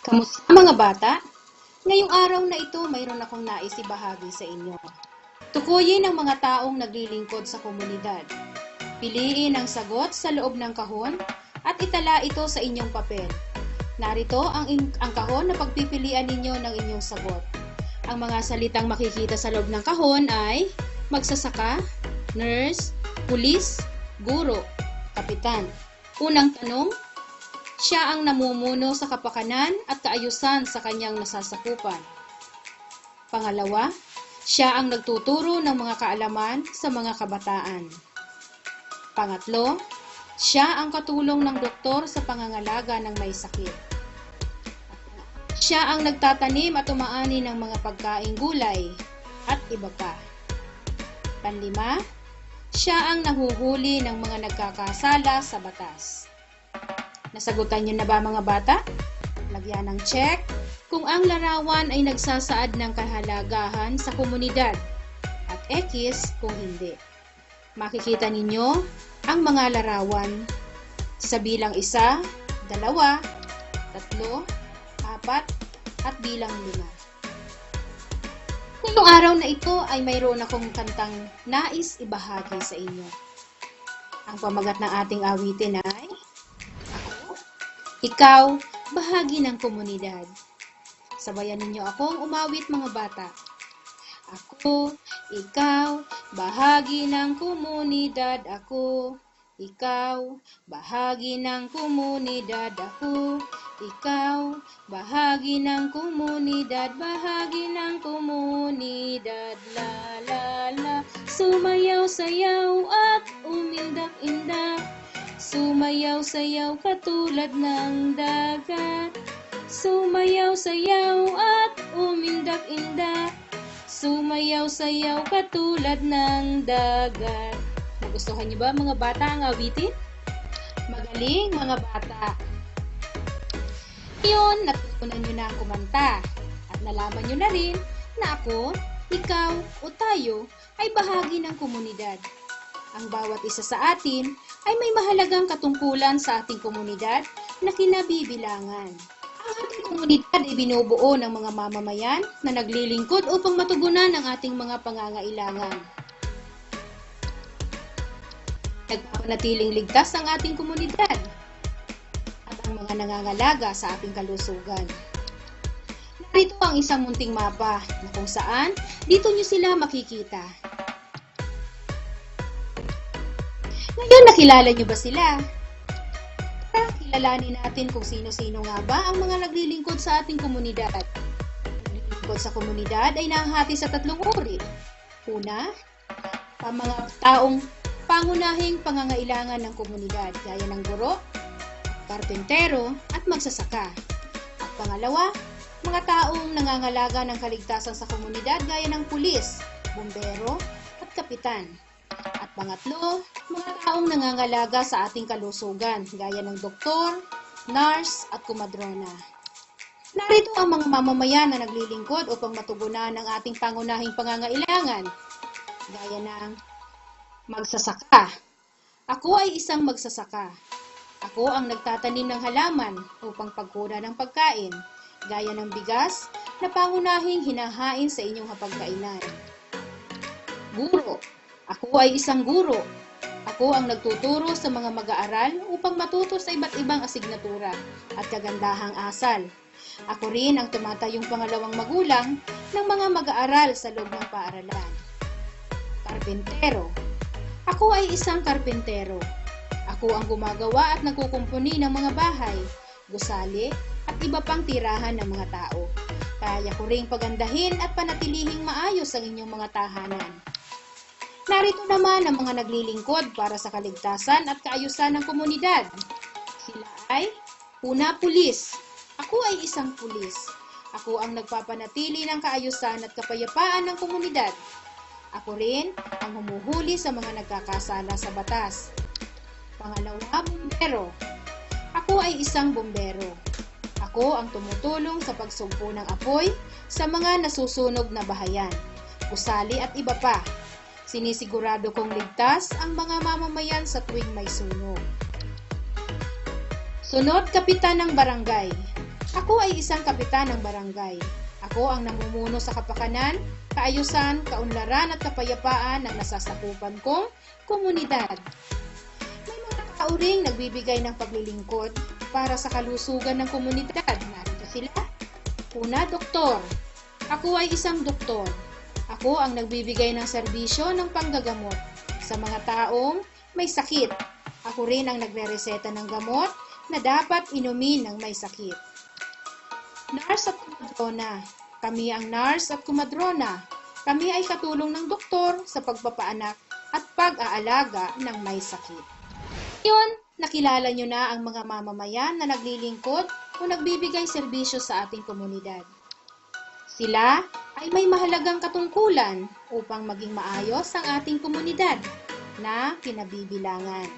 Kamusta mga bata? Ngayong araw na ito, mayroon akong nais ibahagi sa inyo. Tukuyin ang mga taong naglilingkod sa komunidad. Piliin ang sagot sa loob ng kahon at itala ito sa inyong papel. Narito ang kahon na pagpipilian ninyo ng inyong sagot. Ang mga salitang makikita sa loob ng kahon ay magsasaka, nurse, pulis, guro, kapitan. Unang tanong, siya ang namumuno sa kapakanan at kaayusan sa kanyang nasasakupan. Pangalawa, siya ang nagtuturo ng mga kaalaman sa mga kabataan. Pangatlo, siya ang katulong ng doktor sa pangangalaga ng may sakit. Siya ang nagtatanim at umaani ng mga pagkaing gulay at iba pa. Panlima, siya ang nahuhuli ng mga nagkakasala sa batas. Nasagutan niyo na ba mga bata? Lagyan ng check kung ang larawan ay nagsasaad ng kahalagahan sa komunidad at X kung hindi. Makikita ninyo ang mga larawan sa bilang 1, 2, 3, 4 at bilang 5. Ngayong araw na ito ay mayroon akong kantang nais ibahagi sa inyo. Ang pamagat ng ating awitin ay Ikaw, bahagi ng komunidad. Sabayan ninyo akong umawit mga bata. Ako, ikaw, bahagi ng komunidad. Ako, ikaw, bahagi ng komunidad. Ako, ikaw, bahagi ng komunidad. Bahagi ng komunidad. La la la, sumayaw-sayaw at umindak-indak. Sumayaw-sayaw katulad ng dagat. Sumayaw-sayaw at umindak-indak. Sumayaw-sayaw katulad ng dagat. Nagustuhan niyo ba mga bata ang awitin? Magaling mga bata. Ngayon, natutunan niyo na ang kumanta. At nalaman niyo na rin na ako, ikaw o tayo ay bahagi ng komunidad. Ang bawat isa sa atin ay may mahalagang katungkulan sa ating komunidad na kinabibilangan. Ang ating komunidad ay binubuo ng mga mamamayan na naglilingkod upang matugunan ang ating mga pangangailangan. Nagpapanatiling ligtas ang ating komunidad at ang mga nangangalaga sa ating kalusugan. Narito ang isang munting mapa na kung saan dito nyo sila makikita. Ngayon, nakilala nyo ba sila? Tara, kilalanin natin kung sino-sino nga ba ang mga naglilingkod sa ating komunidad. Naglilingkod sa komunidad ay nahahati sa 3 uri. Una, ang mga taong pangunahing pangangailangan ng komunidad, gaya ng guro, karpentero, at magsasaka. At pangalawa, mga taong nangangalaga ng kaligtasan sa komunidad, gaya ng pulis, bumbero, at kapitan. At pangatlo, mga taong nangangalaga sa ating kalusugan, gaya ng doktor, nurse, at kumadrona. Narito ang mga mamamayan na naglilingkod upang matugunan ang ating pangunahing pangangailangan, gaya ng magsasaka. Ako ay isang magsasaka. Ako ang nagtatanim ng halaman upang pagkunan ng pagkain, gaya ng bigas na pangunahing hinahain sa inyong hapagkainan. Guro. Ako ay isang guro. Ako ang nagtuturo sa mga mag-aaral upang matuto sa iba't ibang asignatura at kagandahang asal. Ako rin ang tumatayong pangalawang magulang ng mga mag-aaral sa loob ng paaralan. Karpentero. Ako ay isang karpentero. Ako ang gumagawa at nagkukumpuni ng mga bahay, gusali at iba pang tirahan ng mga tao. Kaya ko ring pagandahin at panatilihing maayos ang inyong mga tahanan. Narito naman ang mga naglilingkod para sa kaligtasan at kaayusan ng komunidad. Sila ay, una, pulis. Ako ay isang pulis. Ako ang nagpapanatili ng kaayusan at kapayapaan ng komunidad. Ako rin ang humuhuli sa mga nagkakasala sa batas. Pangalawa, bumbero. Ako ay isang bumbero. Ako ang tumutulong sa pagsugpo ng apoy sa mga nasusunog na bahayan, gusali at iba pa. Sinisigurado kong ligtas ang mga mamamayan sa tuwing may sunog. Sunod, kapitan ng barangay. Ako ay isang kapitan ng barangay. Ako ang namumuno sa kapakanan, kaayusan, kaunlaran at kapayapaan ng nasasakupan kong komunidad. May mga tao ring nagbibigay ng paglilingkod para sa kalusugan ng komunidad. Narito sila. Una, doktor. Ako ay isang doktor. Ako ang nagbibigay ng serbisyo ng panggagamot sa mga taong may sakit. Ako rin ang nagre-reseta ng gamot na dapat inumin ng may sakit. Nurse at kumadrona. Kami ang nurse at kumadrona. Kami ay katulong ng doktor sa pagpapaanak at pag-aalaga ng may sakit. Ngayon, nakilala nyo na ang mga mamamayan na naglilingkod o nagbibigay serbisyo sa ating komunidad. Sila ay may mahalagang katungkulan upang maging maayos ang ating komunidad na kinabibilangan.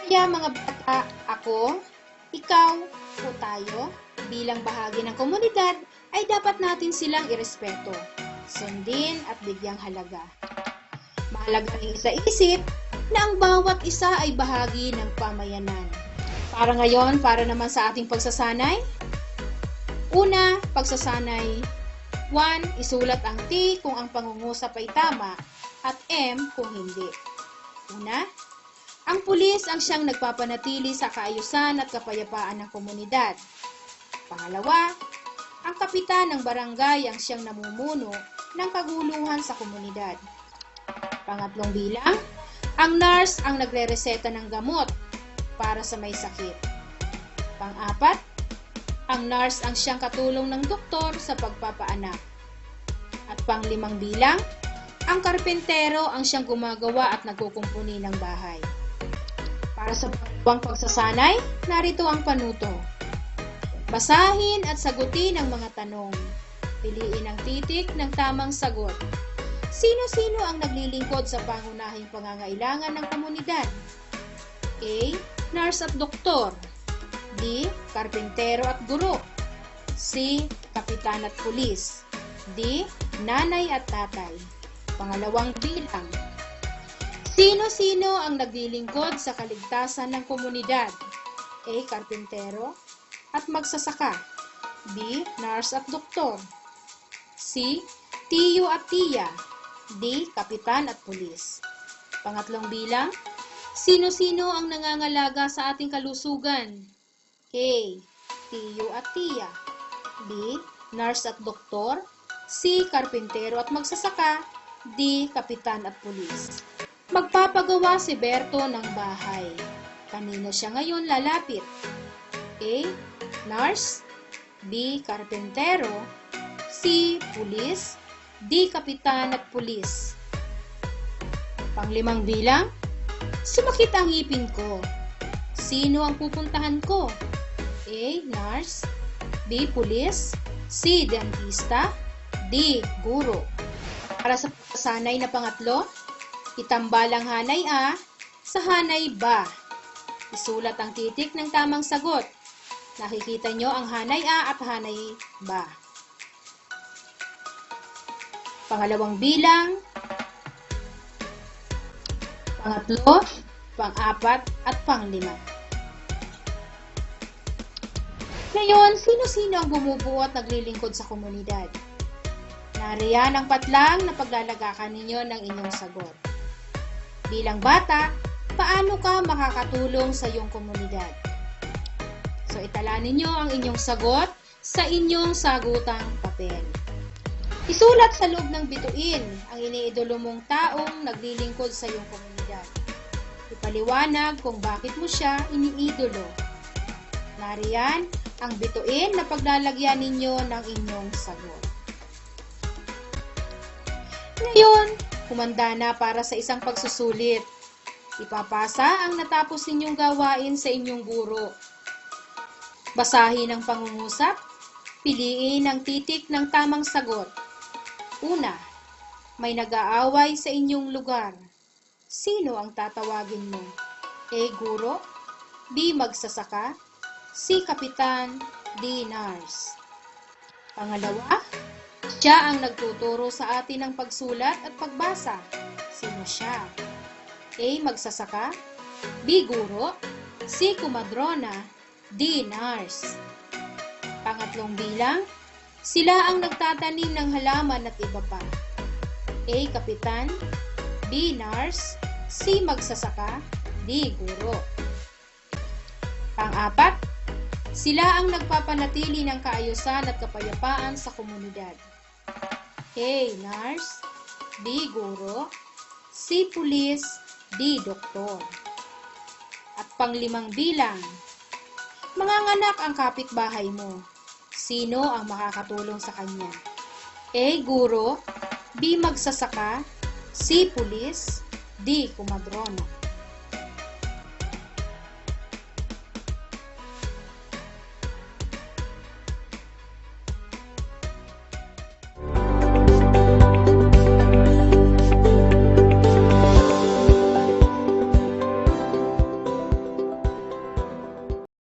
Kaya mga bata, ako, ikaw, o tayo, bilang bahagi ng komunidad, ay dapat natin silang irespeto, sundin at bigyang halaga. Mahalaga rin isaisip na ang bawat isa ay bahagi ng pamayanan. Para ngayon, para naman sa ating pagsasanay, una, pagsasanay. 1. Isulat ang T kung ang pangungusap ay tama at M kung hindi. Una, ang pulis ang siyang nagpapanatili sa kaayusan at kapayapaan ng komunidad. Pangalawa, ang kapitan ng barangay ang siyang namumuno ng kaguluhan sa komunidad. Pangatlong bilang, ang nurse ang nagre-reseta ng gamot para sa may sakit. Pang-apat, ang nurse ang siyang katulong ng doktor sa pagpapaanak. At pang-limang bilang, ang karpentero ang siyang gumagawa at nagkukumpuni ng bahay. Para sa pangwang pagsasanay, narito ang panuto. Basahin at sagutin ang mga tanong. Piliin ang titik ng tamang sagot. Sino-sino ang naglilingkod sa pangunahing pangangailangan ng komunidad? A. Nurse at doktor. B. Karpentero at guro. C. Kapitan at pulis. D. Nanay at tatay. Pangalawang bilang. Sino-sino ang naglilingkod sa kaligtasan ng komunidad? A. Karpentero at magsasaka. B. Nurse at doktor. C. Tiyo at tiya. D. Kapitan at pulis. Pangatlong bilang. Sino-sino ang nangangalaga sa ating kalusugan? A. Tiyo at tiya. B. Nurse at doktor. C. Karpentero at magsasaka. D. Kapitan at pulis. Magpapagawa si Berto ng bahay. Kanino siya ngayon lalapit? A. Nurse. B. Karpentero. C. Pulis. D. Kapitan at pulis. Panglimang bilang. Sumakit ang ngipin ko. Sino ang pupuntahan ko? A. Nurse. B. Pulis. C. Dentista. D. Guro. Para sa pagsasanay na pangatlo, itambal ang hanay A sa hanay ba. Isulat ang titik ng tamang sagot. Nakikita nyo ang hanay A at hanay ba. Pangalawang bilang, pangatlo, pang-apat at pang-lima. Ngayon, sino-sino ang bumubuo at naglilingkod sa komunidad? Nariyan ang patlang na paglalagakan ninyo ng inyong sagot. Bilang bata, paano ka makakatulong sa iyong komunidad? So, itala ninyo ang inyong sagot sa inyong sagutang papel. Isulat sa loob ng bituin ang iniidolo mong taong naglilingkod sa iyong komunidad. Ipaliwanag kung bakit mo siya iniidolo. Nariyan ang bituin na paglalagyan ninyo ng inyong sagot. Ngayon, humanda na para sa isang pagsusulit. Ipapasa ang natapos ninyong gawain sa inyong guro. Basahin ang pangungusap, piliin ang titik ng tamang sagot. Una, may nag-aaway sa inyong lugar. Sino ang tatawagin mo? A. Guro. B. Magsasaka. C. Kapitan. D. Nurse. Pangalawa, siya ang nagtuturo sa atin ng pagsulat at pagbasa. Sino siya? A. Magsasaka. B. Guro. C. Kumadrona. D. Nurse. Pangatlong bilang, sila ang nagtatanim ng halaman at iba pa. A. Kapitan, B. Nurse, C. Magsasaka, D. Guro. Pang-apat, sila ang nagpapanatili ng kaayusan at kapayapaan sa komunidad. A. Nurse, B. Guro, C. Pulis, D. Doktor. At panglimang bilang, manganganak ang kapitbahay mo. Sino ang makakatulong sa kanya? A. Guro, B. Magsasaka, C. Pulis, D. Kumadrona.